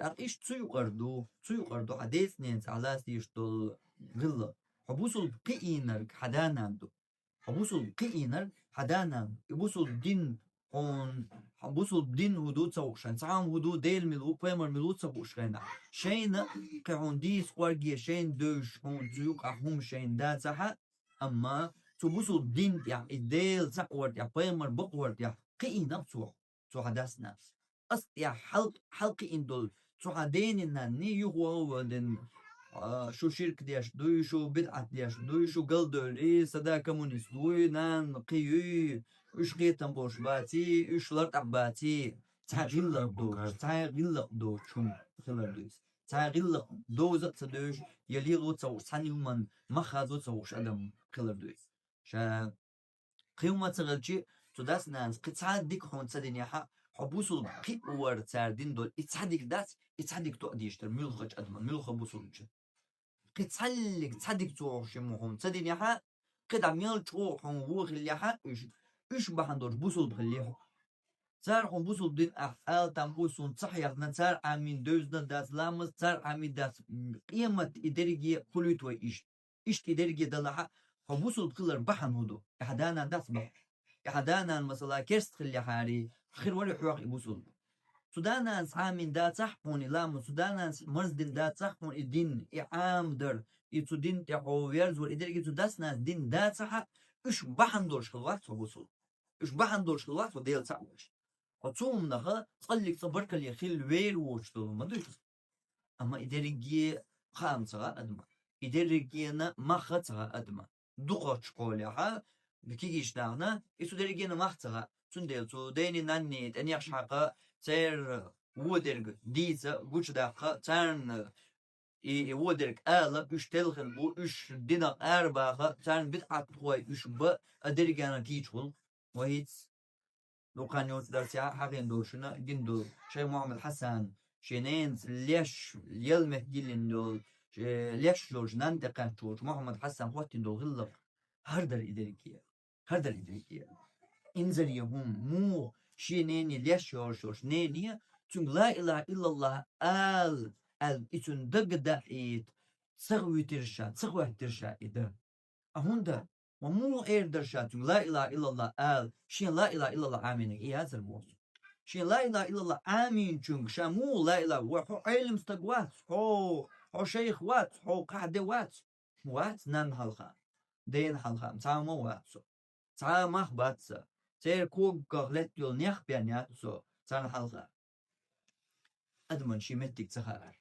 إيش تسوي قردو حديث نينس على سيشتول غلة حبوسل قينر حداناندو حبوسل قينر حدانا يبوسل دين هون حبوسل دين هدو تسوشن سعام هدو ديل ملو قيمر ملو تسوشن شين كهون ديس قرقية شين دوش هون تسويق أحوم شين دا تسحا أما تبوسل دين يا ديل تسقورد يا قيمر بقورد يا قينر تسو حداسنا يا حلق إندول تعدين إنني يهو ودن شو شرك دياش دوي شو بدعة دياش دوي شو قلدر إيه صدا كمونيست دوي نان قيوي إيش قيتن بوش باتي إيش لرت عباتي تعغلق دو شون خلر دويس تعغلق دو زق دوش يلي لو تصور ثاني من ما خازو تصورش أدم خلر دويس شا قيوم تغلشي تداس ناس قطعة ديك هون تدنيا حق حبوسل قي ور تاردين دول اتحدك داس اتحدك تقديشتر ملخج ادمن ملخ بوسلج قتسلك تصدق توشمهم تصدق يا حق قد عم يلتوحهم ووخ اللي حق ايش بحندوش بوسل بخليه صار هم بوسل دين احال تام بوسل صحيح نصار عامين دوزنا داس لامس صار عامين داس قيمة ادرجي كليتو ايش ادرجي دلها حبوسل بخلر بحن هدو احدانا داس بح احدانا مثلا كرست خلي حاري خير ولا حواق يبوسول سودانا عامين دا صحون لام سودانا مرزدين دا صحون الدين اعام در يتودين تعويرز والادرجي تداسنا دين دا صح ايش بحندورش خلوات بوسول ايش بحندورش خلوات وديل صعوش وتصوم نها تصلي صبرك اللي خيل ويل وشتو ما دوش اما ادرجي خامسه ادما ادرجينا ما خطها ادما دوقش قولها بكيجيش دانا يسودرجينا ما خطها تندل تو ديني ناني تاني حقا تير ودرج ديزا قوش داقا تان ودرج آلا بيش تلخن بو إش دينا أربعة تان بدعة هواي إش با أدرجانا تيجول وهيتس لو كان يوتدرسيا حقين دوشنا جندو شيخ محمد حسن شينين ليش يلمه جيلين دول ليش لوج نانتقان توش محمد حسن خواتين دول غلق هردر إدريكية إنزل يهم مو شي نيني ليش يورشوش نيني تون لا إله إلا الله إتون دق دقيت سغوي ترشا إده أهوندا ومو إير درشا تون لا إله إلا الله شي لا إله إلا الله آمين إيه هذا الوصف شي لا إله إلا الله آمين تون شامو لا إله وحو علم استقوات هو شيخ وات هو قاعدة وات نان هالخا دين هالخا متعامو واتسو تعامخ باتسا تير كوك غلط يول نيخ بيانيات سو تان حلقة أدمن شي متك تخار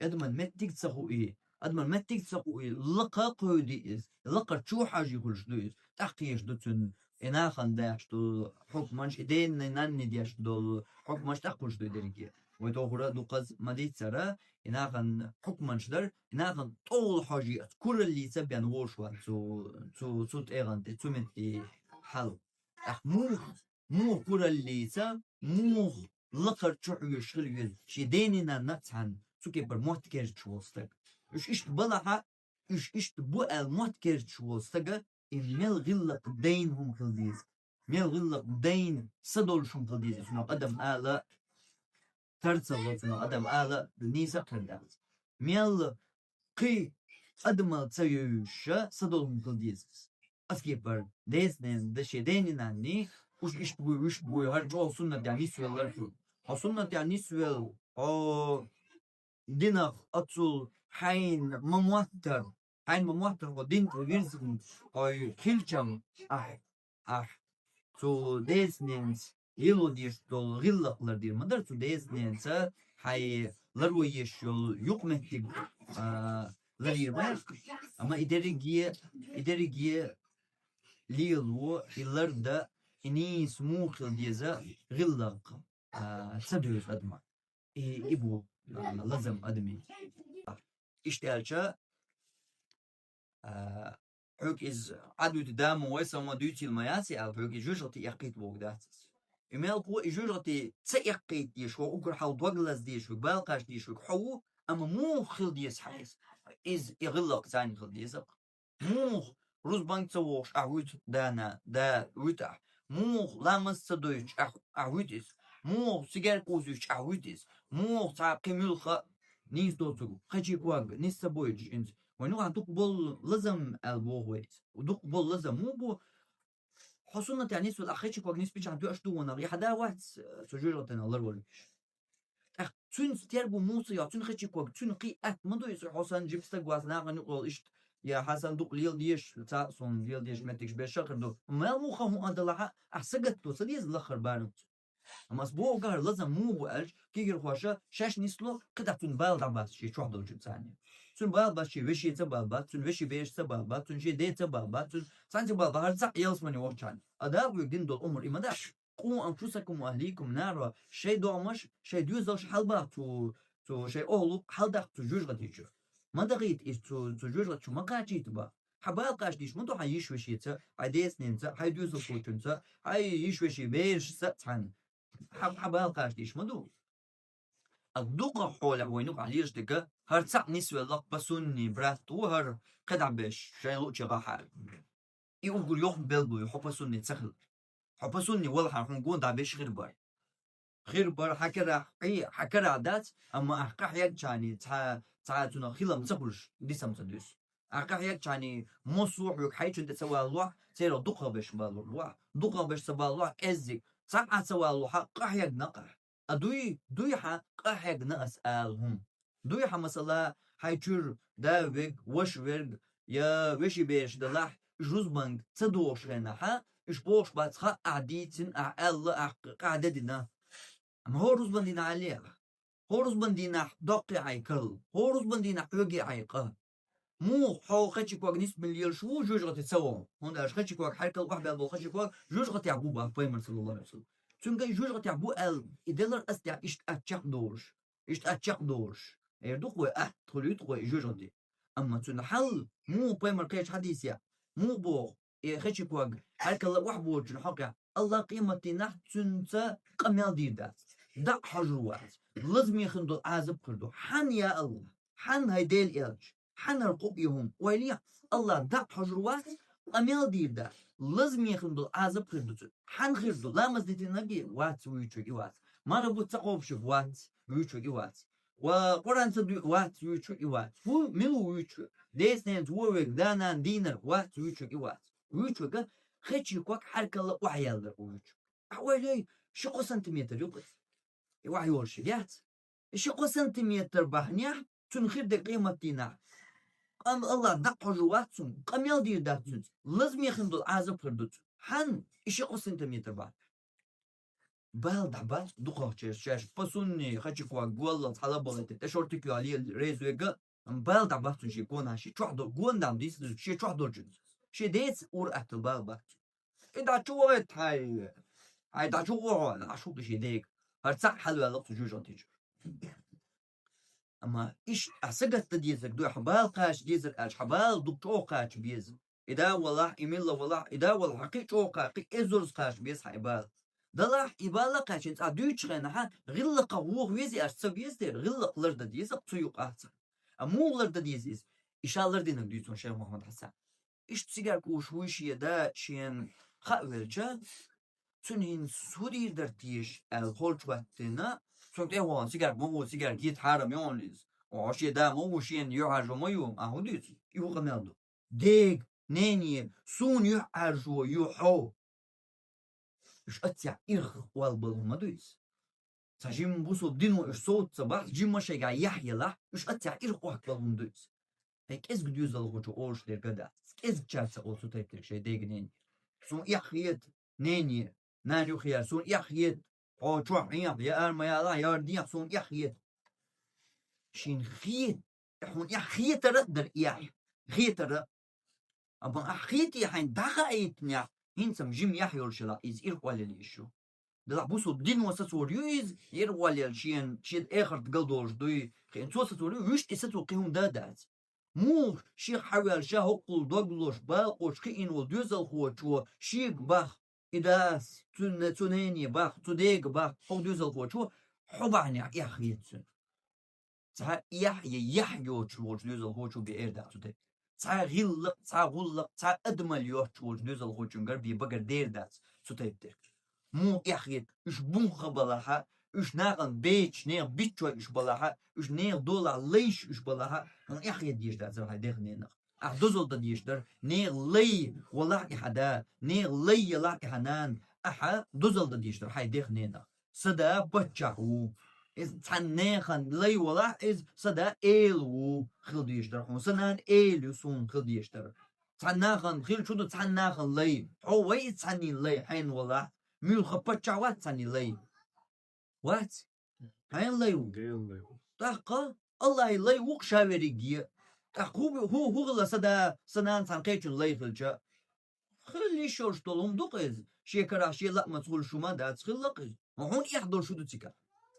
أدمن متك تخوي أدمن متك تخوي لقا قودي لقا شو حاجة كلش دويس تحقيش دوتن إنا خنداش دو حكمنش إدين ناني دياش دو حكمنش تحقوش دو دريكي ويتوهرا دو قز مديت سرا إنا خن حكمنش در إنا خن طول حاجة كل اللي سبيان وشوان تو تيغان تو متي حلو مو كورا الليسا مو لقر تشعي شغل شي ديننا نتعن سوكي برموت كيرت شوستك إيش تبلها إيش تبوء الموت كيرت شوستك إميل غلق دينهم خلديز ميل غلق دين صدول شم خلديز سنو قدم آلا ترسل سنو قدم آلا دنيسا خلداز ميل قي قدم تسيوشا صدول خلديز أسكيبر ديسنين دشي دينيناني وش بوي هرجو سنة يعني سويل شو سنة يعني سويل أو دينخ أتصل حين مموتر ودين ويرزم أو كيلشم تو ديسنينز يلو ديش دول غلقلر دير مدر تو ديسنينز هاي لرو يشول يقمتك لرير باش أما إداريجية ليلو إلردا إني سموخ ديزا غلق تسدوش أدمى إبو لازم أدمي إشتالشا حوك إز عدو تدامو ويسا دوتي المياسي أو حوك إجوجتي يقيت بوغداتس إميل قو إجوجتي تسيقيت ديشو وقر حاو دوغلاس ديشو بالقاش ديشو حو أما مو خل ديس حيث إز يغلق تاني خل ديزا مو روز بانك تسووش أعويت دانا دا ويتح مو لامس تدويش أعويتس مو سيجار قوزيش أعويتس مو تاع قيملخ نيس دوتو خجي كواغ نيس سبويج انت ونو عندك بول لازم البوهويت ودوك بول لازم مو بو حصلنا تاع سو الاخيتش كواغ نيس بيش عندو اشتو وانا ريح دا واحد سجلتنا الله ول اخ تون ستيربو موسى يا تون خجي كواغ تون قي ات مدو يسو حسن جبست غوازنا غنقول ايش يا حسن دوق ليل ديش تاع صون ليل ديش متكش بشكر دو ما مو خمو ادلها احسقت تو سديز الاخر بارنت اما سبو قال لازم مو بوالج كيجر خواشا شاش نسلو قدر تون بال دعبات شي شو حدو جب ثاني تون بال باش شي وشي تبال بات تون وشي بيش تبال بات تون شي دي تبال بات تون سانتي بال بهار تاع يلس مني وقتان اداب يقدين دول امور اما داش قوموا انفسكم واهليكم نارا شي دومش شي دوزش حلبا تو شي اولو حلدق تو جوج غتيجو ما دغيت is تو جوج غتشو ما قاچيت با حبال قاش ديش مدو حيش وشيتا عديس نينتا حي دوزو فوتنتا حي يش وشي بيش ساتان حبال قاش ديش مدو الدوقة حول وينوك عليش دقة هرتسع نسوة لق بسوني برات وهر قدع بيش شايلو تشغا حال يقول يوخ بلبو يحب سوني تسخل حب سوني والله حنقول دع بيش غير بار حكرا عادات اما احقا يك جاني تا تنا خيلم تبرش دي سمتدوس احقا يك جاني موسوح يك حيت انت تسوى الله تيرو دوقة بيش بالله دوقة بيش بالله ازي ساعة تسوى الله حقا يك نقع دوي حقا يك نسألهم دوي مثلا حيتشر داويك وش ويرد يا وشي بيش دلاح جوزبانك تدوش لنا اش بوش باتخا عديتن الله قاعدة دينا اما هو روز بندينا عليها هو روز بندينا دقي عيكل هو روز بندينا حوقي عيقه مو حو خشي كواك نيس مليار شو جوج غتتسوى هون اش خشي كواك حركه واحد بالو خشي كواك جوج غتيعبو با بيمر صلى الله عليه وسلم تونغا جوج غتيعبو ال يدلر استع ايش اتشق دورش ايش اتشق دورش يردوق و تخليت و جوج غدي اما تون حل مو بيمر قيش حديثيا مو بو خشي كواك حركه واحد بوج حقا الله قيمتي نحت تنسى قميل ديدات دع حجروات لازم يخندو عازب كردو حن يا الله حن هيديل إلج حن رقوبيهم ويليا الله دع حجروات قميل ديدا لازم يخندو عازب كردو حن خردو لا مزدتي نبي وات ويتشوكي وات ما ربو تقوب شوف وات ويتشوكي وات وقران تدو وات ويتشوكي وات هو ملو ويتشو ديس نينت وويك دانا دينر وات ويتشوكي وات ويتشوكي خيتشي كواك حركة الله وحيال ويتشو حوالي شقو سنتيمتر يقص وعي ورشيات شقو سنتيمتر بحنيا تنخير دي قيمة دينا قام الله دقو جواتسون قام يلدي داتسون لازم يخندو العازب فردوت حن شقو سنتيمتر بح بال دعبات دقو شاش بسوني خاتشي كوا قوالة طلبة تشورتكيو علي ريز ويقا بال دعبات شي كونا شي تشوحدو قوان دام ديس شي تشوحدو جنس شي ديس اور اكتل بال بات إذا تشوهت هاي دا تشوهت عشوق شي ديك هرتسع حلوة لقصو جوجان تيجو اما ايش اسقت ديزك دو حبال قاش ديزك اش حبال دو قاش بيز اذا والله ايميل والله اذا والله حقي قي ازورز قاش بيز حبال دلا يبالا قاش انت دو تشغنا غلق وو ويزي اش تسبيز دير غلقلر دا ديزك تيوق ات امولر دا ديزيز اشالر دينك ديتون شيخ محمد حسن ايش تسيجار كوش ويشي دا شين خاولجا تنين سوري درتيش الخولش وقتنا سوكت هو سيجار مو سيجار جيت حرام يونيز وعشي دا مو شين يعرجو ما يوم اهوديت يو قمالدو ديك نيني سون يعرجو يحو اش اتيا اخ والبل ما دويس ساجيم بوسو دينو اش صوت صباح جيم مشي قاع يحيى لا اش اتيا اخ واحد بالهم دويس هيك از جديوز الغوتو اورش دير قدا از تشاتس اولسو تايبتك شي ديك نيني سون يحيت نيني نانيو خيار سون يحيت او تروح يا ارما يا الله يا ردي سون يحيت شين خيت حون يحيت ردر يحيى خيتر أبغى أحكيتي حين دقائقني هنسم جيم يحيى الشلا إز إيروالي الإشو دلع بوسو دين وساتور يوز إيروالي الشين شيد آخر تقلدوش دوي خين سوساتور يوش إساتو قيهم دادات مو شيخ حوال شاهقل دوغلوش باقوش خين ودوزل خوشو شيخ باخ إداس تنيني باخ تديق باخ حق دوزل خوشو حبعني يحيتسن صح يحيى وتشوش دوزل خوشو بإيردا تديق صار غلق صار غلق صار أدمل يوتشوج نزل خوشنجر بيبقر دير دات ستيبتك مو يحيد إيش بون خبلها üç nakan beç ne bitçoy üç balaha üç ne dola leş üç balaha yahya diyişler zırhay dehnena dozolda diyişler ne ley wala ihada ne ley yala ihanan aha dozolda diyişler hay dehnena sada baccahu is tannehan ley wala is sada elu khil diyişler hon sanan elu sun khil diyişler tannahan khil şudu tannahan ley o way tani ley hayn wala mül khapacawat tani ley what hayn ley Dakika Allah lay wuk şaveri giye. Hu gıla sada sanan san qeçun lay khilca. Khili şorş dolum duqiz. Şekara şelak masul şuma da tkhilaq. Hon yahdor şudu tika.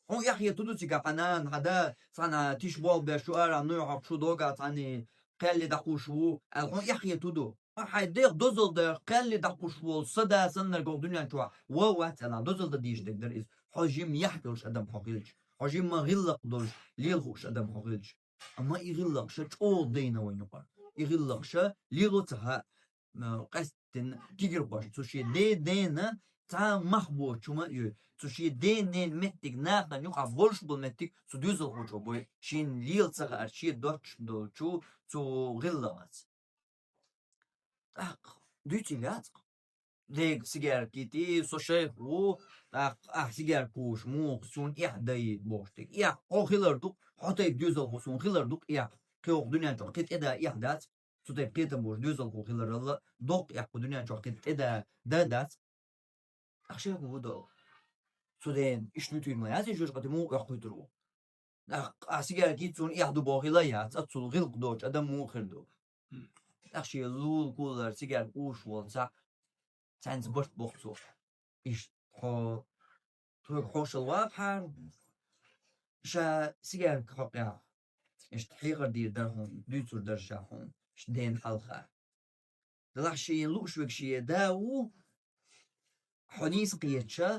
Hon yahya tudu tika qanan hada sana tishbol be shuara nu haq shu doga tani qalli da qushu. Hon yahya tudu. Haydir dozul da qalli da qushu sada sanlar go dunyan çwa. Wa wa tana dozul da diyişdekler iz. Hacim yahdor adam haqilç. Hacim ma gillaq dol lil huş adam haqilç. Ama iğillaq şa çoğul deyna oynaqar. İğillaq şa lilu taha qastin tigir baş. Tuşi de deyna ta mahbu çuma yu. Tuşi de ne mettik naqan yok abolş bul mettik su düzül hoço boy. Şin lil taha şi dört dol çu su gillaq. Dütilat. Deg sigar kiti so shehu sigar kush mu sun ihday boştik. Ya o khilarduk hatay düzel husun khilarduk ya. Kyok dünya çok kit eda ihdat. Tutay kitam boş düzel hu khilaralla dok ya bu dünya çok kit eda dadat. Akşam bu da. Suden işlütün ya sen çocuk mu yakuyturu. Sigar kit sun ihdu bohila ya. Atsul gilq doç adam mu khirdu. Akşam lul kular sigar kush olsa Sen boş boxu. İş ho Türk hoşal var şa sigar kapya. İşte higar dir derhum dütür der şahum. İşte den halka. Dala şey luş ve şey davu حنيس قيتشا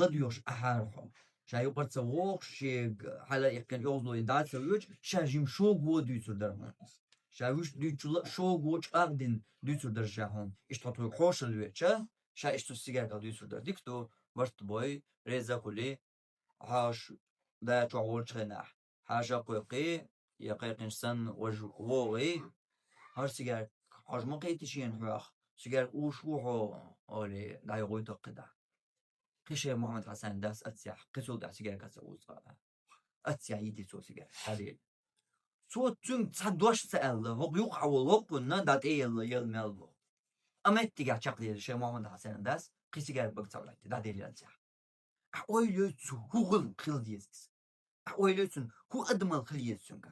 لديوش أحارهم شا يقرأ تسوق شي حالا يكن يوزنو يدات سويوش شا جيم شو قوة dütür derhum. شا وش dütür شو قوة أقدن dütür der şahum. İşte Türk hoşal veçe şa işte sigar kal dütür der dikto vart boy reza kuli haş da çoğul çena haşa qoyqi yaqin san waj wowi har sigar hajma qeytişin huaq sigar ushuho oli da yoyta qida qishe Muhammed Hasan das atsya qisul da sigar kasa uzqa atsya yidi so sigar hadi so tüm tsadosh sa'alla hoq yuq awul hoqunna da teyalla yalmalbo ametti gerçekliği şey Muhammed Hasan das qisigar bakçalaydı da deliyalca Öyleysin, hukul kıl diyesiz. Öyleysin, hu admal kıl yesin ka.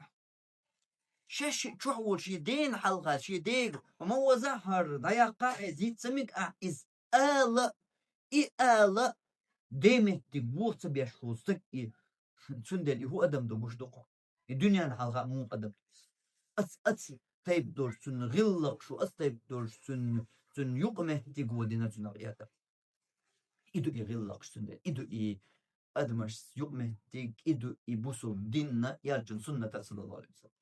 Şeş çoğu şey den halqa şey değil. Ama o zahar dayaqa ezit semik iz ala demetti bursa bir şustuk sündeli hu adam da boşduk. Dünyanın halqa mu adam. At tayb dursun gillaq şu tayb dursun sun yuqmetti godina tunaqiyata. İdu gillaq sünde idu admaş yuqmettik idu busul dinna yarcın sünnete sallallahu aleyhi ve sellem.